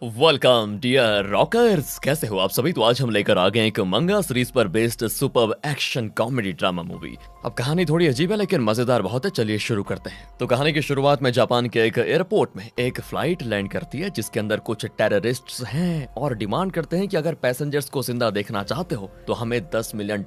Welcome dear rockers, कैसे हो आप सभी। तो आज हम लेकर आ गए एक मंगा सीरीज पर based super action comedy drama movie. अब कहानी थोड़ी अजीब है लेकिन मजेदार बहुत है। चलिए शुरू करते हैं। तो कहानी की शुरुआत में जापान के एक एयरपोर्ट में एक फ्लाइट लैंड करती है जिसके अंदर कुछ टेररिस्ट्स हैं और डिमांड करते हैं कि अगर पैसेंजर्स को जिंदा देखना चाहते हो तो हमें $10 मिलियन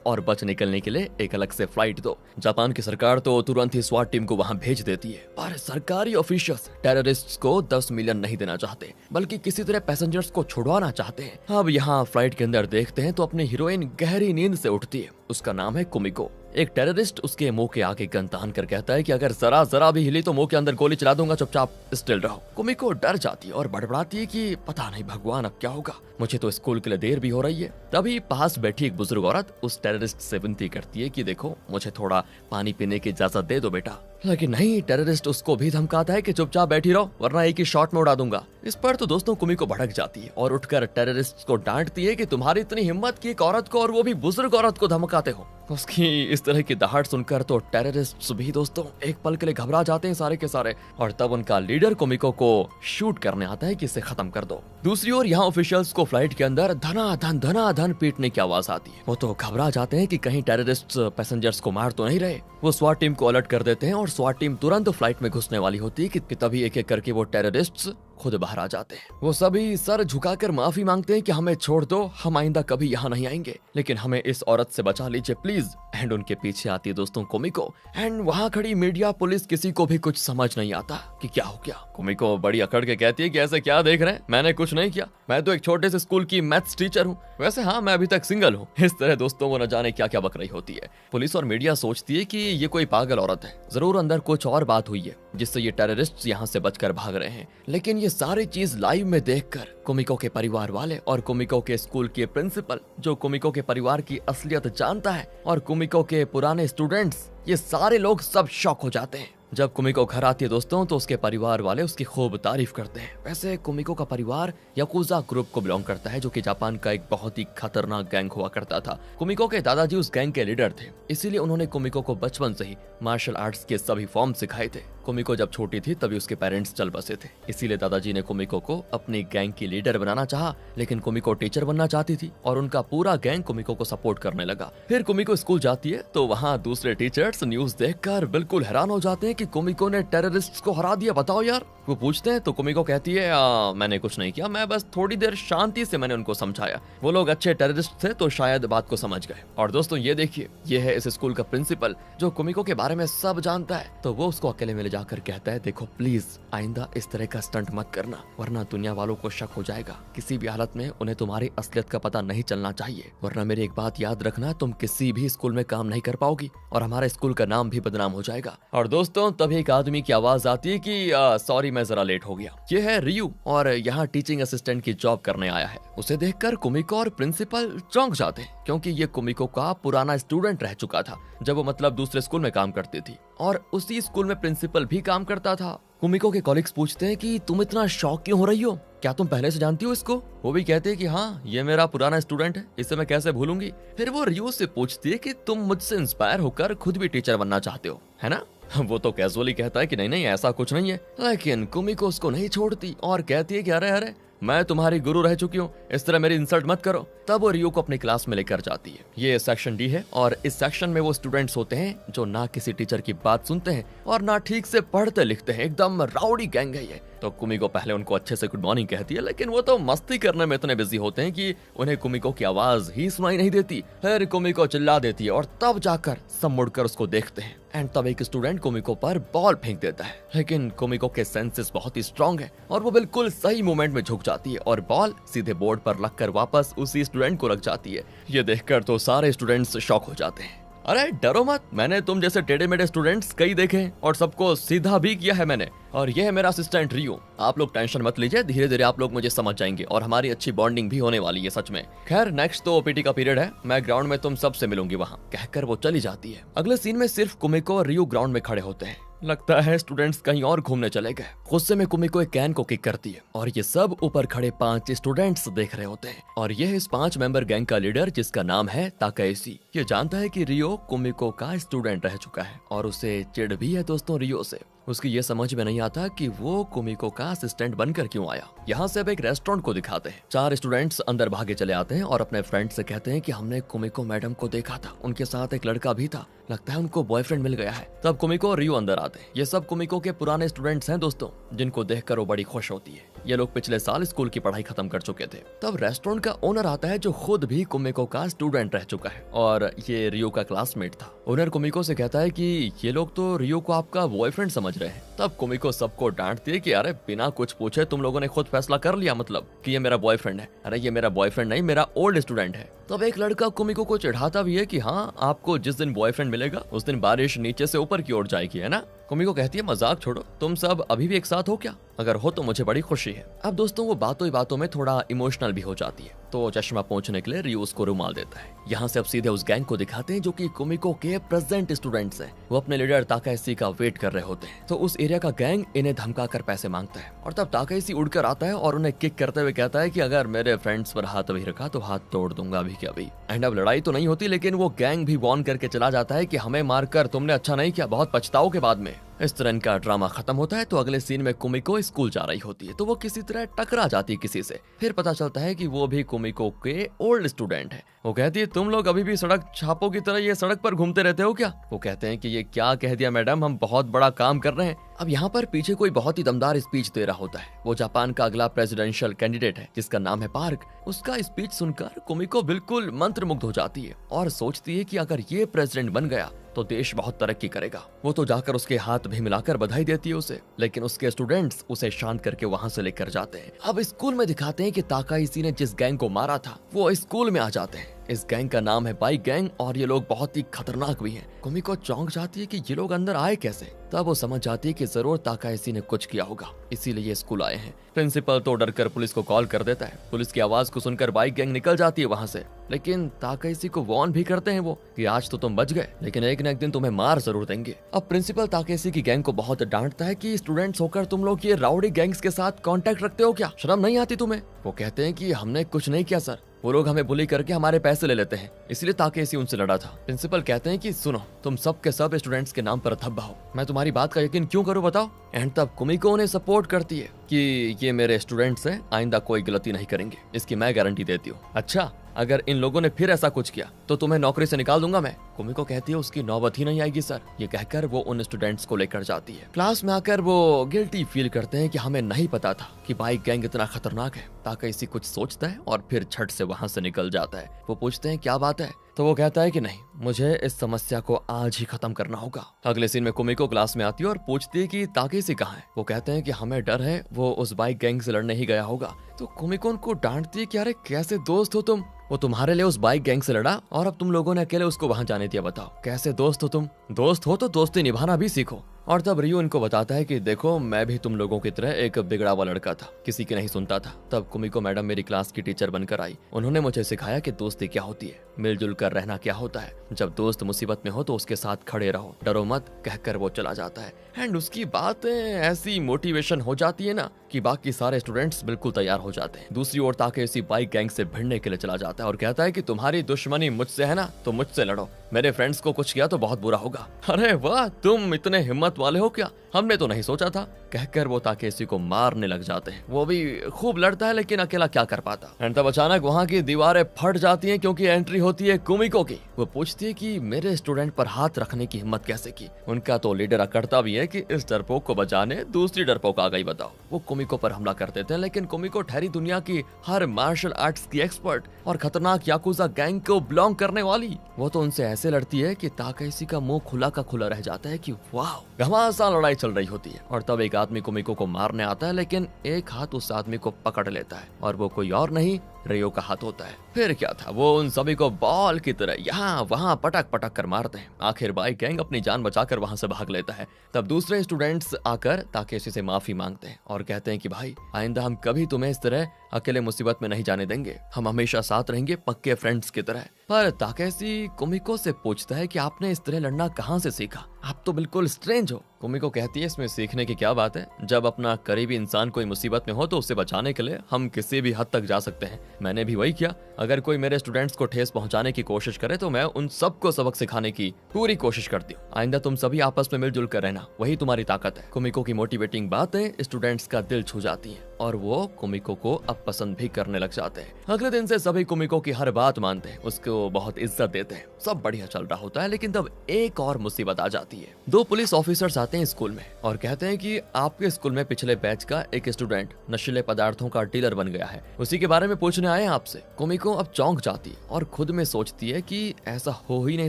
और बच निकलने के लिए एक अलग से फ्लाइट दो। जापान की सरकार तो तुरंत ही स्वाट टीम को वहां भेज देती है, पर सरकारी ऑफिशियल्स टेररिस्ट्स को 10 मिलियन नहीं देना चाहते बल्कि किसी तरह पैसेंजर्स को छुड़वाना चाहते हैं। अब यहाँ फ्लाइट के अंदर देखते हैं तो अपनी हीरोइन गहरी नींद से उठती है। उसका नाम है कुमिको। एक टेररिस्ट उसके मुंह के आगे गन तान कर कहता है कि अगर जरा भी हिली तो मुंह के अंदर गोली चला दूंगा, चुपचाप स्टिल रहो। कुमिको डर जाती है और बड़बड़ाती है कि पता नहीं भगवान अब क्या होगा, मुझे तो स्कूल के लिए देर भी हो रही है। तभी पास बैठी एक बुजुर्ग औरत उस टेररिस्ट से विनती करती है कि देखो मुझे थोड़ा पानी पीने की इजाजत दे दो बेटा, लेकिन नहीं, टेररिस्ट उसको भी धमकाता है कि चुपचाप बैठी रहो वरना एक ही शॉट में उड़ा दूंगा। इस पर तो दोस्तों कुमिको भड़क जाती है और उठकर टेररिस्ट को डांटती है कि तुम्हारी इतनी हिम्मत की एक औरत को और वो भी बुजुर्ग औरत को धमकाते हो। उसकी इस तरह की दहाड़ सुनकर तो टेररिस्ट भी दोस्तों एक पल के लिए घबरा जाते हैं सारे के सारे, और तब उनका लीडर कुमिको को शूट करने आता है कि इसे खत्म कर दो। दूसरी ओर यहाँ ऑफिशियल्स को फ्लाइट के अंदर धना धन पीटने की आवाज आती है। वो तो घबरा जाते हैं कि कहीं टेररिस्ट पैसेंजर्स को मार तो नहीं रहे। वो स्वाट टीम को अलर्ट कर देते हैं और स्वाट टीम तुरंत फ्लाइट में घुसने वाली होती है कि तभी एक एक करके वो टेररिस्ट्स खुद बाहर आ जाते हैं। वो सभी सर झुकाकर माफी मांगते हैं कि हमें छोड़ दो, हम आइंदा कभी यहाँ नहीं आएंगे, लेकिन हमें इस औरत से बचा लीजिए प्लीज। एंड उनके पीछे आती है दोस्तों कुमिको। एंड वहाँ खड़ी मीडिया पुलिस किसी को भी कुछ समझ नहीं आता कि क्या हो गया। कुमिको बड़ी अकड़ के कहती है कि ऐसे क्या देख रहे हैं, मैंने कुछ नहीं किया, मैं तो एक छोटे से स्कूल की मैथ्स टीचर हूँ। वैसे हाँ, मैं अभी तक सिंगल हूँ। इस तरह दोस्तों वो न जाने क्या क्या बक रही होती है। पुलिस और मीडिया सोचती है कि ये कोई पागल औरत है, जरूर अंदर कुछ और बात हुई है जिससे ये टेररिस्ट यहाँ से बचकर भाग रहे हैं। लेकिन ये सारी चीज लाइव में देखकर कुमिको के परिवार वाले और कुमिको के स्कूल के प्रिंसिपल, जो कुमिको के परिवार की असलियत जानता है, और कुमिको के पुराने स्टूडेंट्स, ये सारे लोग सब शॉक हो जाते हैं। जब कुमिको घर आती है दोस्तों तो उसके परिवार वाले उसकी खूब तारीफ करते हैं। वैसे कुमिको का परिवार याकुजा ग्रुप को बिलोंग करता है, जो कि जापान का एक बहुत ही खतरनाक गैंग हुआ करता था। कुमिको के दादाजी उस गैंग के लीडर थे, इसीलिए उन्होंने कुमिको को बचपन से ही मार्शल आर्ट्स के सभी फॉर्म सिखाए थे। कुमिको जब छोटी थी तभी उसके पेरेंट्स चल बसे थे, इसीलिए दादाजी ने कुमिको को अपनी गैंग की लीडर बनाना चाहा, लेकिन कुमिको टीचर बनना चाहती थी और उनका पूरा गैंग कुमिको को सपोर्ट करने लगा। फिर कुमिको स्कूल जाती है तो वहाँ दूसरे टीचर्स न्यूज देखकर बिल्कुल हैरान हो जाते हैं कि कुमिको ने टेररिस्ट्स को हरा दिया, बताओ यार। वो पूछते हैं तो कुमिको कहती है मैंने कुछ नहीं किया, मैं बस थोड़ी देर शांति से मैंने उनको समझाया, वो लोग अच्छे टेररिस्ट थे तो शायद बात को समझ गए। और दोस्तों ये देखिए, ये है इस स्कूल का प्रिंसिपल जो कुमिको के बारे में सब जानता है। तो वो उसको अकेले में ले जाकर कहता है देखो प्लीज आइंदा इस तरह का स्टंट मत करना वरना दुनिया वालों को शक हो जाएगा। किसी भी हालत में उन्हें तुम्हारी असलियत का पता नहीं चलना चाहिए, वरना मेरी एक बात याद रखना, तुम किसी भी स्कूल में काम नहीं कर पाओगी और हमारे स्कूल का नाम भी बदनाम हो जाएगा। और दोस्तों तभी एक आदमी की आवाज आती है कि सॉरी मैं जरा लेट हो गया। ये है रियू और यहाँ टीचिंग असिस्टेंट की जॉब करने आया है। उसे देखकर कुमिको और प्रिंसिपल चौंक जाते हैं क्योंकि ये कुमिको का पुराना स्टूडेंट रह चुका था जब वो मतलब दूसरे स्कूल में काम करती थी, और उसी स्कूल में प्रिंसिपल भी काम करता था। कुमिको के कॉलिग्स पूछते हैं कि तुम इतना शॉक क्यों हो रही हो, क्या तुम पहले से जानती हो इसको? वो भी कहते हैं कि हाँ ये मेरा पुराना स्टूडेंट है, इसे मैं कैसे भूलूंगी। फिर वो रियू से पूछती है कि तुम मुझसे इंस्पायर होकर खुद भी टीचर बनना चाहते हो, है ना? वो तो कैजुअली कहता है कि नहीं नहीं ऐसा कुछ नहीं है, लेकिन कुमिको उसको नहीं छोड़ती और कहती है कि अरे अरे मैं तुम्हारी गुरु रह चुकी हूँ, इस तरह मेरी इंसल्ट मत करो। तब वो रियू को अपनी क्लास में लेकर जाती है। ये सेक्शन डी है और इस सेक्शन में वो स्टूडेंट्स होते हैं जो ना किसी टीचर की बात सुनते हैं और ना ठीक से पढ़ते लिखते हैं, एकदम राउडी गैंग है ये। तो कुमिको पहले उनको अच्छे से गुड मॉर्निंग कहती है, लेकिन वो तो मस्ती करने में इतने बिजी होते हैं कि उन्हें कुमिको की आवाज ही सुनाई नहीं देती। फिर कुमिको चिल्ला देती है और तब जाकर सब मुड़कर उसको देखते हैं। एंड तब एक स्टूडेंट कुमिको पर बॉल फेंक देता है, लेकिन कुमिको के सेंसेस बहुत ही स्ट्रांग है और वो बिल्कुल सही मोमेंट में झुक जाती है और बॉल सीधे बोर्ड पर लगकर वापस उसी स्टूडेंट को लग जाती है। ये देखकर तो सारे स्टूडेंट्स शॉक हो जाते हैं। अरे डरो मत, मैंने तुम जैसे टेढ़े मेढ़े स्टूडेंट्स कई देखे हैं और सबको सीधा भी किया है मैंने, और ये है मेरा असिस्टेंट रियू। आप लोग टेंशन मत लीजिए, धीरे धीरे आप लोग मुझे समझ जाएंगे और हमारी अच्छी बॉन्डिंग भी होने वाली है सच में। खैर नेक्स्ट तो ओपीटी का पीरियड है, मैं ग्राउंड में तुम सबसे मिलूंगी वहाँ, कहकर वो चली जाती है। अगले सीन में सिर्फ कुमिको और रियू ग्राउंड में खड़े होते हैं। लगता है स्टूडेंट्स कहीं और घूमने चले गए। गुस्से में कुमिको एक कैन को किक करती है और ये सब ऊपर खड़े 5 स्टूडेंट्स देख रहे होते हैं, और ये है इस 5 मेंबर गैंग का लीडर जिसका नाम है ताकेशी। ये जानता है कि रियो कुमिको का स्टूडेंट रह चुका है और उसे चिढ़ भी है दोस्तों रियो से। उसकी ये समझ में नहीं आता कि वो कुमिको का असिस्टेंट बनकर क्यों आया। यहाँ से अब एक रेस्टोरेंट को दिखाते हैं। 4 स्टूडेंट्स अंदर भागे चले आते हैं और अपने फ्रेंड से कहते हैं कि हमने कुमिको मैडम को देखा था, उनके साथ एक लड़का भी था, लगता है उनको बॉयफ्रेंड मिल गया है। तब कुमिको और रियो अंदर आते हैं। ये सब कुमिको के पुराने स्टूडेंट्स हैं दोस्तों, जिनको देखकर वो बड़ी खुश होती है। ये लोग पिछले साल स्कूल की पढ़ाई खत्म कर चुके थे। तब रेस्टोरेंट का ओनर आता है, जो खुद भी कुमिको का स्टूडेंट रह चुका है और ये रियो का क्लासमेट था। ओनर कुमिको से कहता है कि ये लोग तो रियो को आपका बॉयफ्रेंड समझ रहे हैं। तब कुमिको सबको डांटती है कि अरे बिना कुछ पूछे तुम लोगों ने खुद फैसला कर लिया, मतलब कि ये मेरा बॉयफ्रेंड है। अरे ये मेरा बॉयफ्रेंड नहीं, मेरा ओल्ड स्टूडेंट है। तब एक लड़का कुमिको को चिढ़ाता भी है कि हाँ, आपको जिस दिन बॉयफ्रेंड मिलेगा उस दिन बारिश नीचे से ऊपर की ओर जाएगी, है ना। कुमिको कहती है मजाक छोड़ो, तुम सब अभी भी एक साथ हो क्या? अगर हो तो मुझे बड़ी खुशी है। अब दोस्तों वो बातों ही बातों में थोड़ा इमोशनल भी हो जाती है, तो चश्मा पहुंचने के लिए रियो उसको रुमाल देता है। यहाँ से अब सीधे उस गैंग को दिखाते हैं जो कि कुमिको के प्रेजेंट स्टूडेंट्स हैं। वो अपने लीडर ताकायाशी का वेट कर रहे होते हैं। तो उस एरिया का गैंग इन्हें धमका कर पैसे मांगता है और तब ताकायाशी उड़कर आता है और उन्हें किक करते हुए कहता है कि अगर मेरे फ्रेंड्स पर हाथ भी रखा तो हाथ तोड़ दूंगा अभी के अभी। एंड अब लड़ाई तो नहीं होती, लेकिन वो गैंग भी वॉर्न करके चला जाता है कि हमें मारकर तुमने अच्छा नहीं किया, बहुत पछताओगे बाद में। इस तरह का ड्रामा खत्म होता है। तो अगले सीन में कुमिको स्कूल जा रही होती है, तो वो किसी तरह टकरा जाती है किसी से। फिर पता चलता है कि वो भी कुमिको के ओल्ड स्टूडेंट है। वो कहती है तुम लोग अभी भी सड़क छापों की तरह ये सड़क पर घूमते रहते हो क्या? वो कहते हैं कि ये क्या कह दिया मैडम, हम बहुत बड़ा काम कर रहे हैं। अब यहाँ पर पीछे कोई बहुत ही दमदार स्पीच दे रहा होता है। वो जापान का अगला प्रेसिडेंशियल कैंडिडेट है जिसका नाम है पार्क। उसका स्पीच सुनकर कुमिको बिल्कुल मंत्रमुग्ध हो जाती है और सोचती है कि अगर ये प्रेसिडेंट बन गया तो देश बहुत तरक्की करेगा। वो तो जाकर उसके हाथ भी मिलाकर बधाई देती है उसे, लेकिन उसके स्टूडेंट्स उसे शांत करके वहाँ से लेकर जाते हैं। अब स्कूल में दिखाते हैं कि ताकायाशी ने जिस गैंग को मारा था वो स्कूल में आ जाते हैं। इस गैंग का नाम है बाइक गैंग और ये लोग बहुत ही खतरनाक भी हैं। कुमिको चौंक जाती है कि ये लोग अंदर आए कैसे। तब वो समझ जाती है कि जरूर ताकायाशी ने कुछ किया होगा, इसीलिए ये स्कूल आए हैं। प्रिंसिपल तो डरकर पुलिस को कॉल कर देता है। पुलिस की आवाज को सुनकर बाइक गैंग निकल जाती है वहाँ से, लेकिन ताकायाशी को वार्न भी करते हैं वो कि आज तो तुम बच गए, लेकिन एक न एक दिन तुम्हें मार जरूर देंगे। अब प्रिंसिपल ताकायाशी की गैंग को बहुत डांटता है कि स्टूडेंट्स होकर तुम लोग ये राउडी गैंग्स के साथ कांटेक्ट रखते हो क्या? शर्म नहीं आती तुम्हें? वो कहते हैं कि हमने कुछ नहीं किया सर, वो लोग हमें बुली करके हमारे पैसे ले लेते हैं, इसलिए ताकायाशी उनसे लड़ा था। प्रिंसिपल कहते हैं कि सुनो, तुम सब के सब स्टूडेंट्स के नाम पर धब्बा हो, मैं तुम्हारी बात का यकीन क्यों करूं बताओ। एंड तब कुमिको उन्हें सपोर्ट करती है कि ये मेरे स्टूडेंट्स हैं, आइंदा कोई गलती नहीं करेंगे, इसकी मैं गारंटी देती हूँ। अच्छा, अगर इन लोगों ने फिर ऐसा कुछ किया तो तुम्हें नौकरी से निकाल दूंगा मैं। कुमिको कहती है उसकी नौबत ही नहीं आएगी सर। ये कहकर वो उन स्टूडेंट्स को लेकर जाती है। क्लास में आकर वो गिल्टी फील करते हैं कि हमें नहीं पता था कि बाइक गैंग इतना खतरनाक है। ताकायाशी कुछ सोचता है और फिर झट से वहाँ से निकल जाता है। वो पूछते हैं क्या बात है, तो वो कहता है कि नहीं, मुझे इस समस्या को आज ही खत्म करना होगा। अगले सीन में कुमिको क्लास में आती है और पूछती है कि ताकायाशी कहाँ है। वो कहते हैं कि हमें डर है वो उस बाइक गैंग से लड़ने ही गया होगा। तो कुमिको उनको डांटती है कि अरे कैसे दोस्त हो तुम, वो तुम्हारे लिए उस बाइक गैंग से लड़ा और अब तुम लोगों ने अकेले उसको वहां जाने दिया। बताओ कैसे दोस्त हो तुम? दोस्त हो तो दोस्ती निभाना भी सीखो। और तब रियो इनको बताता है कि देखो, मैं भी तुम लोगों की तरह एक बिगड़ा हुआ लड़का था, किसी की नहीं सुनता था। तब कुमिको मैडम मेरी क्लास की टीचर बनकर आई। उन्होंने मुझे सिखाया कि दोस्ती क्या होती है, मिलजुल कर रहना क्या होता है। जब दोस्त मुसीबत में हो तो उसके साथ खड़े रहो, डरो मत, कहकर वो चला जाता है। एंड उसकी बातें ऐसी मोटिवेशन हो जाती है ना कि बाकी सारे स्टूडेंट्स बिल्कुल तैयार हो जाते हैं। दूसरी ओर ताकायाशी बाइक गैंग से भिड़ने के लिए चला जाता है और कहता है कि तुम्हारी दुश्मनी मुझसे है ना, तो मुझसे लड़ो, मेरे फ्रेंड्स को कुछ किया तो बहुत बुरा होगा। अरे वाह, तुम इतने हिम्मत वाले हो क्या, हमने तो नहीं सोचा था, कहकर वो ताकायाशी को मारने लग जाते हैं। वो भी खूब लड़ता है लेकिन अकेला क्या कर पाता। एंड तब अचानक वहाँ की दीवारें फट जाती हैं क्योंकि एंट्री होती है कुमिको की। वो पूछती है कि मेरे स्टूडेंट पर हाथ रखने की हिम्मत कैसे की। उनका तो लीडर अकड़ता भी है कि इस डरपोक को बचाने दूसरी डरपोक आ गई। बताओ, वो कुमिको पर हमला कर देते हैं, लेकिन कुमिको ठहरी दुनिया की हर मार्शल आर्ट्स की एक्सपर्ट और खतरनाक याकुजा गैंग को बिलोंग करने वाली। वो तो उनसे ऐसे लड़ती है कि ताकायाशी का मुंह खुला का खुला रह जाता है कि वाह, घमासान लड़ाई चल रही होती है। और तब एक आदमी कुमिको को मारने आता है, लेकिन एक हाथ उस आदमी को पकड़ लेता है और वो कोई और नहीं, रियो का हाथ होता है। फिर क्या था, वो उन सभी को बॉल की तरह यहाँ वहाँ पटक पटक कर मारते हैं। आखिर बाइक गैंग अपनी जान बचाकर वहां से भाग लेता है। तब दूसरे स्टूडेंट्स आकर ताकायाशी से माफी मांगते हैं और कहते हैं कि भाई, आइंदा हम कभी तुम्हें इस तरह अकेले मुसीबत में नहीं जाने देंगे, हम हमेशा साथ रहेंगे पक्के फ्रेंड्स की तरह। पर ताकेशी कुमिको से पूछता है कि आपने इस तरह लड़ना कहाँ से सीखा, आप तो बिल्कुल स्ट्रेंज हो। कुमिको कहती है इसमें सीखने की क्या बात है, जब अपना करीबी इंसान कोई मुसीबत में हो तो उसे बचाने के लिए हम किसी भी हद तक जा सकते हैं। मैंने भी वही किया, अगर कोई मेरे स्टूडेंट्स को ठेस पहुंचाने की कोशिश करे तो मैं उन सबको सबक सिखाने की पूरी कोशिश करती हूँ। आइंदा तुम सभी आपस में मिलजुल कर रहना, वही तुम्हारी ताकत है। कुमिको की मोटिवेटिंग बातें स्टूडेंट्स का दिल छू जाती है और वो कुमिको को अब पसंद भी करने लग जाते हैं। अगले दिन से सभी कुमिको की हर बात मानते हैं, उसको बहुत इज्जत देते हैं, सब बढ़िया चल रहा होता है। लेकिन तब एक और मुसीबत आ जाती है। 2 पुलिस ऑफिसर्स आते हैं स्कूल में और कहते हैं कि आपके स्कूल में पिछले बैच का एक स्टूडेंट नशीले पदार्थों का डीलर बन गया है, उसी के बारे में पूछने आए हैं आपसे। कुमिको अब चौंक जाती है और खुद में सोचती है कि ऐसा हो ही नहीं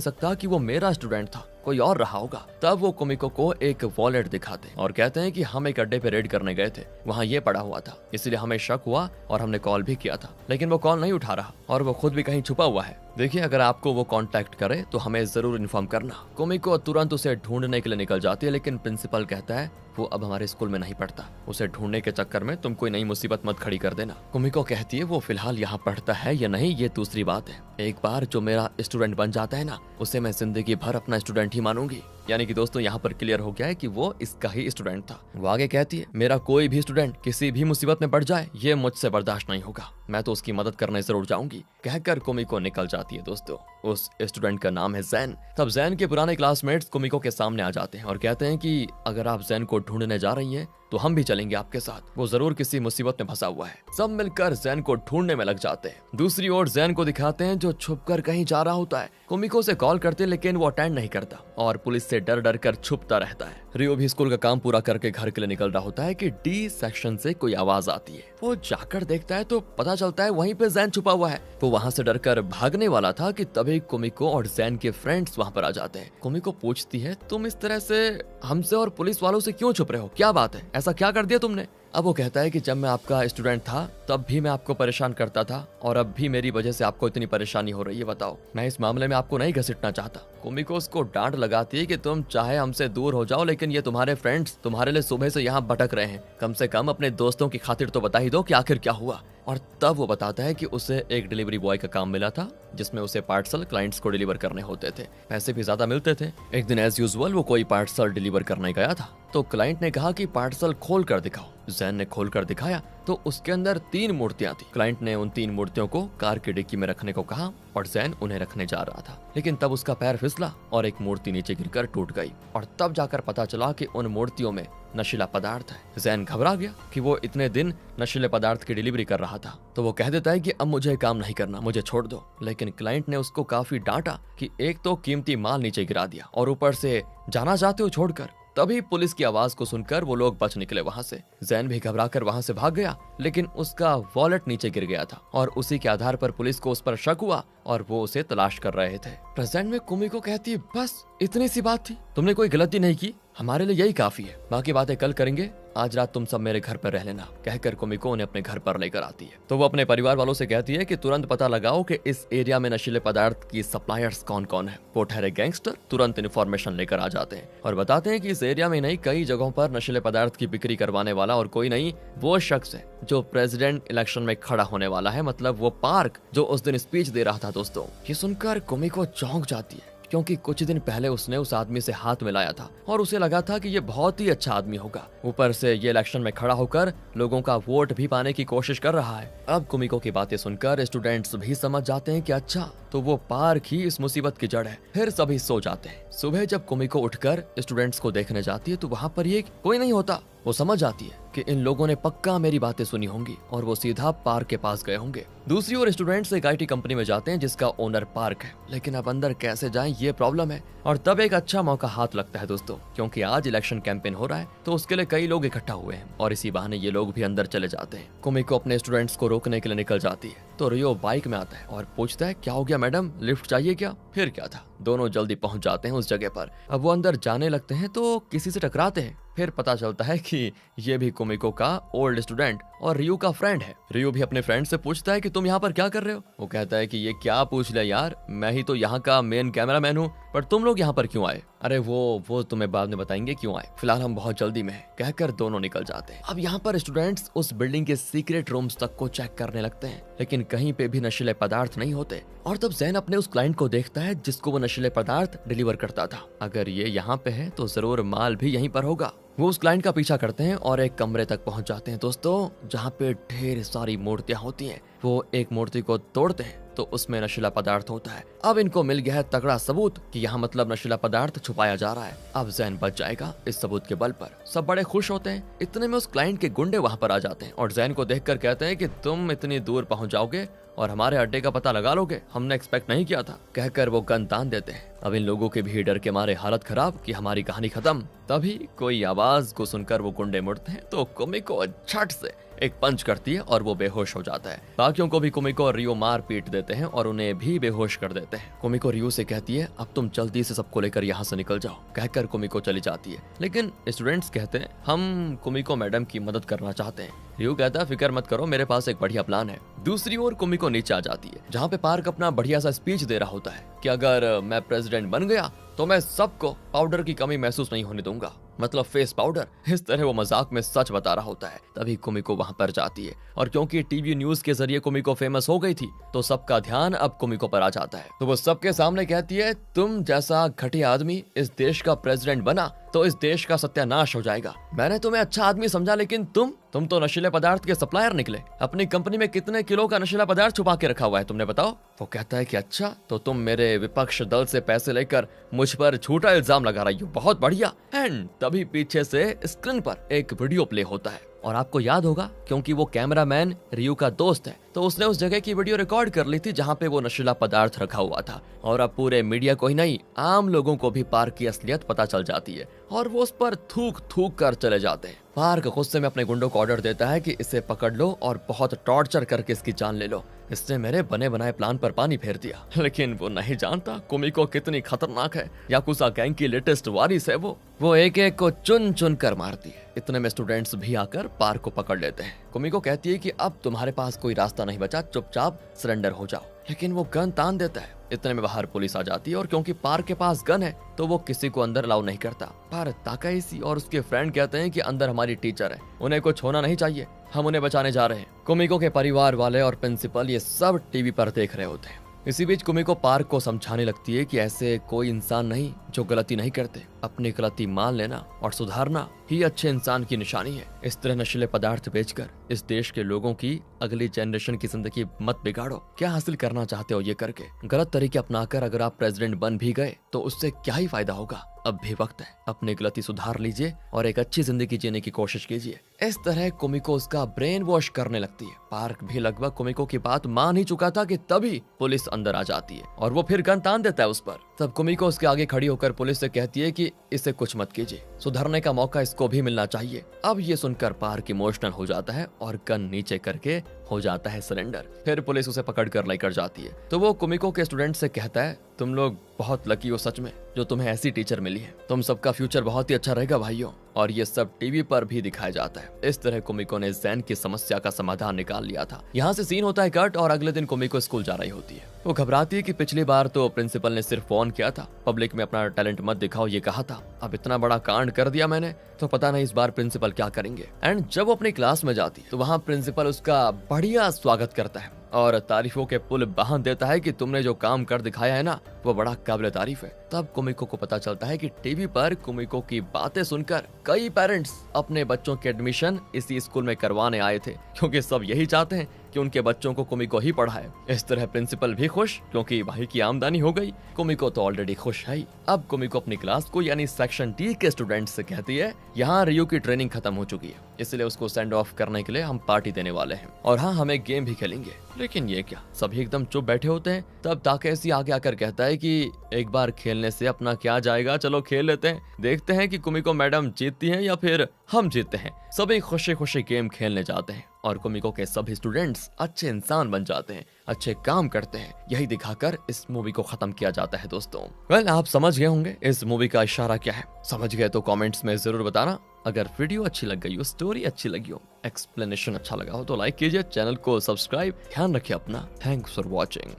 सकता कि वो मेरा स्टूडेंट था, कोई और रहा होगा। तब वो कुमिको को एक वॉलेट दिखाते हैं और कहते हैं कि हम एक अड्डे पे रेड करने गए थे, वहाँ ये पड़ा हुआ था, इसलिए हमें शक हुआ और हमने कॉल भी किया था, लेकिन वो कॉल नहीं उठा रहा और वो खुद भी कहीं छुपा हुआ है। देखिए, अगर आपको वो कांटेक्ट करे तो हमें जरूर इन्फॉर्म करना। कुमिको तुरंत उसे ढूंढने के लिए निकल जाती है, लेकिन प्रिंसिपल कहता है वो अब हमारे स्कूल में नहीं पढ़ता, उसे ढूंढने के चक्कर में तुम कोई नई मुसीबत मत खड़ी कर देना। कुमिको कहती है वो फिलहाल यहाँ पढ़ता है या नहीं ये दूसरी बात है, एक बार जो मेरा स्टूडेंट बन जाता है ना, उसे मैं जिंदगी भर अपना स्टूडेंट ही मानूंगी। यानी कि दोस्तों यहाँ पर क्लियर हो गया है कि वो इसका ही स्टूडेंट था। वो आगे कहती है मेरा कोई भी स्टूडेंट किसी भी मुसीबत में पड़ जाए ये मुझसे बर्दाश्त नहीं होगा, मैं तो उसकी मदद करने जरूर जाऊंगी। कहकर कुमिको निकल जाती है। दोस्तों उस स्टूडेंट का नाम है जैन। तब जैन के पुराने क्लासमेट्स कुमिको के सामने आ जाते हैं और कहते हैं कि अगर आप जैन को ढूंढने जा रही हैं तो हम भी चलेंगे आपके साथ, वो जरूर किसी मुसीबत में फंसा हुआ है। सब मिलकर जैन को ढूंढने में लग जाते हैं। दूसरी ओर जैन को दिखाते हैं जो छुपकर कहीं जा रहा होता है। कुमिको से कॉल करते हैं लेकिन वो अटेंड नहीं करता और पुलिस से डर डर कर छुपता रहता है। रियो भी स्कूल का काम पूरा करके घर के लिए निकल रहा होता है कि डी सेक्शन से कोई आवाज आती है। वो जाकर देखता है तो पता चलता है वहीं पे जैन छुपा हुआ है। वो वहां से डरकर भागने वाला था कि तभी कुमिको और जैन के फ्रेंड्स वहां पर आ जाते हैं। कुमिको पूछती है तुम इस तरह से हमसे और पुलिस वालों से क्यों छुप रहे हो, क्या बात है, ऐसा क्या कर दिया तुमने? अब वो कहता है कि जब मैं आपका स्टूडेंट था तब भी मैं आपको परेशान करता था और अब भी मेरी वजह से आपको इतनी परेशानी हो रही है, बताओ। मैं इस मामले में आपको नहीं घसीटना चाहता। कुमिको उसको डांट लगाती है कि तुम चाहे हमसे दूर हो जाओ लेकिन ये तुम्हारे फ्रेंड्स तुम्हारे लिए सुबह से यहाँ भटक रहे हैं, कम से कम अपने दोस्तों की खातिर तो बता ही दो कि आखिर क्या हुआ। और तब वो बताता है कि उसे एक डिलीवरी बॉय का काम मिला था जिसमें उसे पार्सल क्लाइंट्स को डिलीवर करने होते थे, पैसे भी ज्यादा मिलते थे। एक दिन एज यूजुअल वो कोई पार्सल डिलीवर करने गया था तो क्लाइंट ने कहा कि पार्सल खोल कर दिखाओ। जैन ने खोल कर दिखाया तो उसके अंदर 3 मूर्तियां थी। क्लाइंट ने उन 3 मूर्तियों को कार की डिक्की में रखने को कहा और जैन उन्हें रखने जा रहा था, लेकिन तब उसका पैर फिसला और एक मूर्ति नीचे गिरकर टूट गई और तब जाकर पता चला कि उन मूर्तियों में नशीला पदार्थ है। जैन घबरा गया कि वो इतने दिन नशीले पदार्थ की डिलीवरी कर रहा था, तो वो कह देता है कि अब मुझे काम नहीं करना, मुझे छोड़ दो। लेकिन क्लाइंट ने उसको काफी डांटा कि एक तो कीमती माल नीचे गिरा दिया और ऊपर से जाना चाहते हो छोड़कर। तभी पुलिस की आवाज को सुनकर वो लोग बच निकले वहां से। जैन भी घबराकर वहां से भाग गया, लेकिन उसका वॉलेट नीचे गिर गया था और उसी के आधार पर पुलिस को उस पर शक हुआ और वो उसे तलाश कर रहे थे। प्रेजेंट में कुमिको कहती है बस इतनी सी बात थी, तुमने कोई गलती नहीं की, हमारे लिए यही काफी है, बाकी बातें कल करेंगे, आज रात तुम सब मेरे घर पर रह लेना। कहकर कुमिको उन्हें अपने घर पर लेकर आती है। तो वो अपने परिवार वालों से कहती है कि तुरंत पता लगाओ कि इस एरिया में नशीले पदार्थ की सप्लायर्स कौन कौन है। वो ठहरे गैंगस्टर तुरंत इन्फॉर्मेशन लेकर आ जाते हैं और बताते हैं कि इस एरिया में नहीं कई जगहों पर नशीले पदार्थ की बिक्री करवाने वाला और कोई नहीं वो शख्स है जो प्रेसिडेंट इलेक्शन में खड़ा होने वाला है, मतलब वो पार्क जो उस दिन स्पीच दे रहा था। दोस्तों ये सुनकर कुमिको चौंक जाती है क्योंकि कुछ दिन पहले उसने उस आदमी से हाथ मिलाया था और उसे लगा था कि ये बहुत ही अच्छा आदमी होगा। ऊपर से ये इलेक्शन में खड़ा होकर लोगों का वोट भी पाने की कोशिश कर रहा है। अब कुमिको की बातें सुनकर स्टूडेंट्स भी समझ जाते हैं कि अच्छा तो वो पार्क ही इस मुसीबत की जड़ है। फिर सभी सो जाते हैं। सुबह जब कुमिको उठकर स्टूडेंट्स को देखने जाती है तो वहाँ पर ये कोई नहीं होता। वो समझ जाती है कि इन लोगों ने पक्का मेरी बातें सुनी होंगी और वो सीधा पार्क के पास गए होंगे। दूसरी ओर स्टूडेंट्स एक IT कंपनी में जाते हैं जिसका ओनर पार्क है, लेकिन अब अंदर कैसे जाएं ये प्रॉब्लम है। और तब एक अच्छा मौका हाथ लगता है दोस्तों, क्योंकि आज इलेक्शन कैंपेन हो रहा है तो उसके लिए कई लोग इकट्ठा हुए हैं और इसी बहाने ये लोग भी अंदर चले जाते हैं। कुमिको अपने स्टूडेंट्स को रोकने के लिए निकल जाती है तो रियो बाइक में आता है और पूछता है क्या हो गया मैडम, लिफ्ट चाहिए क्या? फिर क्या था, दोनों जल्दी पहुंच जाते हैं उस जगह पर। अब वो अंदर जाने लगते हैं तो किसी से टकराते हैं। फिर पता चलता है कि ये भी कुमिको का ओल्ड स्टूडेंट और रियो का फ्रेंड है। रियो भी अपने फ्रेंड से पूछता है कि तुम यहाँ पर क्या कर रहे हो। वो कहता है कि ये क्या पूछ लिया यार, मैं ही तो यहाँ का मेन कैमरामैन हूँ, पर तुम लोग यहाँ पर क्यों आए? अरे वो तुम्हें बाद में बताएंगे क्यों आए, फिलहाल हम बहुत जल्दी में हैं, कहकर दोनों निकल जाते हैं। अब यहाँ पर स्टूडेंट्स उस बिल्डिंग के सीक्रेट रूम्स तक को चेक करने लगते हैं, लेकिन कहीं पे भी नशीले पदार्थ नहीं होते। और तब जैन अपने उस क्लाइंट को देखता है जिसको वो नशीले पदार्थ डिलीवर करता था। अगर ये यहाँ पे है तो जरूर माल भी यहीं पर होगा। वो उस क्लाइंट का पीछा करते हैं और एक कमरे तक पहुंच जाते हैं दोस्तों, जहाँ पे ढेर सारी मूर्तियां होती हैं। वो एक मूर्ति को तोड़ते हैं तो उसमें नशीला पदार्थ होता है। अब इनको मिल गया है तगड़ा सबूत कि यहाँ मतलब नशीला पदार्थ छुपाया जा रहा है। अब जैन बच जाएगा इस सबूत के बल पर। सब बड़े खुश होते हैं। इतने में उस क्लाइंट के गुंडे वहाँ पर आ जाते हैं और जैन को देखकर कहते हैं कि तुम इतनी दूर पहुंच जाओगे और हमारे अड्डे का पता लगा लोगे, हमने एक्सपेक्ट नहीं किया था, कहकर वो गन तान देते हैं। अब इन लोगों के भी डर के मारे हालत खराब कि हमारी कहानी खत्म। तभी कोई आवाज को सुनकर वो गुंडे मुड़ते हैं तो कुमिको झट से एक पंच करती है और वो बेहोश हो जाता है। बाकियों को भी कुमिको और रियो मार पीट देते हैं और उन्हें भी बेहोश कर देते हैं। कुमिको रियो से कहती है अब तुम जल्दी से सबको लेकर यहाँ से निकल जाओ, कहकर कुमिको चली जाती है। लेकिन स्टूडेंट्स कहते हैं हम कुमिको मैडम की मदद करना चाहते हैं। रियो कहता है फिक्र मत करो, मेरे पास एक बढ़िया प्लान है। दूसरी ओर कुमिको नीचे आ जाती है जहाँ पे पार्क अपना बढ़िया सा स्पीच दे रहा होता है कि अगर मैं प्रेसिडेंट बन गया तो मैं सबको पाउडर की कमी महसूस नहीं होने दूंगा, मतलब फेस पाउडर। इस तरह वो मजाक में सच बता रहा होता है। तभी कुमिको वहां पर जाती है और क्योंकि टीवी न्यूज के जरिए कुमिको फेमस हो गई थी तो सबका ध्यान अब कुमिको पर आ जाता है। तो वो सबके सामने कहती है तुम जैसा घटिया आदमी इस देश का प्रेसिडेंट बना तो इस देश का सत्यानाश हो जाएगा। मैंने तुम्हें अच्छा आदमी समझा, लेकिन तुम तो नशीले पदार्थ के सप्लायर निकले। अपनी कंपनी में कितने किलो का नशीला पदार्थ छुपा के रखा हुआ है तुमने, बताओ। वो कहता है कि अच्छा तो तुम मेरे विपक्ष दल से पैसे लेकर मुझ पर झूठा इल्जाम लगा रही हो, बहुत बढ़िया। एंड तभी पीछे से स्क्रीन पर एक वीडियो प्ले होता है और आपको याद होगा क्योंकि वो कैमरामैन रियो का दोस्त है तो उसने उस जगह की वीडियो रिकॉर्ड कर ली थी जहाँ पे वो नशीला पदार्थ रखा हुआ था। और अब पूरे मीडिया को ही नहीं, आम लोगों को भी पार्क की असलियत पता चल जाती है और वो उस पर थूक थूक कर चले जाते हैं। पार्क गुस्से में अपने गुंडों को ऑर्डर देता है कि इसे पकड़ लो और बहुत टॉर्चर करके इसकी जान ले लो, इसने मेरे बने बनाए प्लान पर पानी फेर दिया। लेकिन वो नहीं जानता कुमिको कितनी खतरनाक है। याकुजा गैंग की लेटेस्ट वारिस है वो एक एक को चुन चुन कर मारती है। इतने में स्टूडेंट्स भी आकर पार्क को पकड़ लेते हैं। कुमिको कहती है कि अब तुम्हारे पास कोई रास्ता नहीं बचा, चुपचाप सरेंडर हो जाओ, लेकिन वो गन तान देता है। इतने में बाहर पुलिस आ जाती है और क्योंकि पार्क के पास गन है तो वो किसी को अंदर अलाउ नहीं करता। पर ताकाइशी और उसके फ्रेंड कहते हैं कि अंदर हमारी टीचर है, उन्हें कुछ होना नहीं चाहिए, हम उन्हें बचाने जा रहे हैं। कुमिको के परिवार वाले और प्रिंसिपल ये सब टीवी पर देख रहे होते हैं। इसी बीच कुमिको पार्क को समझाने लगती है कि ऐसे कोई इंसान नहीं जो गलती नहीं करते, अपनी गलती मान लेना और सुधारना ही अच्छे इंसान की निशानी है। इस तरह नशीले पदार्थ बेचकर इस देश के लोगों की अगली जनरेशन की जिंदगी मत बिगाड़ो। क्या हासिल करना चाहते हो ये करके? गलत तरीके अपनाकर अगर आप प्रेसिडेंट बन भी गए तो उससे क्या ही फायदा होगा। अब भी वक्त है, अपनी गलती सुधार लीजिए और एक अच्छी जिंदगी जीने की कोशिश कीजिए। इस तरह कुमिको उसका ब्रेन वॉश करने लगती है। पार्क भी लगभग कुमिको की बात मान ही चुका था कि तभी पुलिस अंदर आ जाती है और वो फिर गन तान देता है उस पर। तब कुमिको उसके आगे खड़ी होकर पुलिस से कहती है कि इसे कुछ मत कीजिए, सुधरने का मौका इसको भी मिलना चाहिए। अब ये सुनकर पार्क इमोशनल हो जाता है और गन नीचे करके हो जाता है सरेंडर। फिर पुलिस उसे पकड़ कर लेकर जाती है तो वो कुमिको के स्टूडेंट से कहता है तुम लोग बहुत लकी हो सच में जो तुम्हें ऐसी टीचर मिली है, तुम सबका फ्यूचर बहुत ही अच्छा रहेगा भाइयों। और ये सब टीवी पर भी दिखाया जाता है। इस तरह कुमिको ने जैन की समस्या का समाधान निकाल लिया था। यहाँ से सीन होता है कट और अगले दिन कुमिको स्कूल जा रही होती है। वो घबराती है कि पिछली बार तो प्रिंसिपल ने सिर्फ फोन किया था, पब्लिक में अपना टैलेंट मत दिखाओ ये कहा था, अब इतना बड़ा कांड कर दिया मैंने तो पता नहीं इस बार प्रिंसिपल क्या करेंगे। एंड जब वो अपनी क्लास में जाती है तो वहाँ प्रिंसिपल उसका बढ़िया स्वागत करता है और तारीफों के पुल बांध देता है कि तुमने जो काम कर दिखाया है ना वो बड़ा काबिल तारीफ है। तब कुमिको को पता चलता है कि टीवी पर कुमिको की बातें सुनकर कई पेरेंट्स अपने बच्चों के एडमिशन इसी स्कूल में करवाने आए थे क्योंकि सब यही चाहते हैं कि उनके बच्चों को कुमिको ही पढ़ाए। इस तरह प्रिंसिपल भी खुश क्योंकि भाई की आमदनी हो गई, कुमिको तो ऑलरेडी खुश है। अब कुमिको अपनी क्लास को यानी सेक्शन डी के स्टूडेंट से कहती है यहाँ रियो की ट्रेनिंग खत्म हो चुकी है, इसलिए उसको सेंड ऑफ करने के लिए हम पार्टी देने वाले हैं और हाँ हम एक गेम भी खेलेंगे। लेकिन ये क्या, सभी एकदम चुप बैठे होते हैं। तब ताकेशी आगे आकर कहता है कि एक बार खेलने से अपना क्या जाएगा, चलो खेल लेते हैं, देखते हैं कि कुमिको मैडम जीतती हैं या फिर हम जीतते हैं। सभी खुशी खुशी गेम खेलने जाते हैं और कुमिको के सभी स्टूडेंट्स अच्छे इंसान बन जाते हैं, अच्छे काम करते हैं। यही दिखाकर इस मूवी को खत्म किया जाता है दोस्तों। वेल, आप समझ गए होंगे इस मूवी का इशारा क्या है। समझ गए तो कमेंट्स में जरूर बताना। अगर वीडियो अच्छी लग गई हो, स्टोरी अच्छी लगी हो, एक्सप्लेनेशन अच्छा लगा हो तो लाइक कीजिए, चैनल को सब्सक्राइब। ध्यान रखिए अपना। Thanks for watching.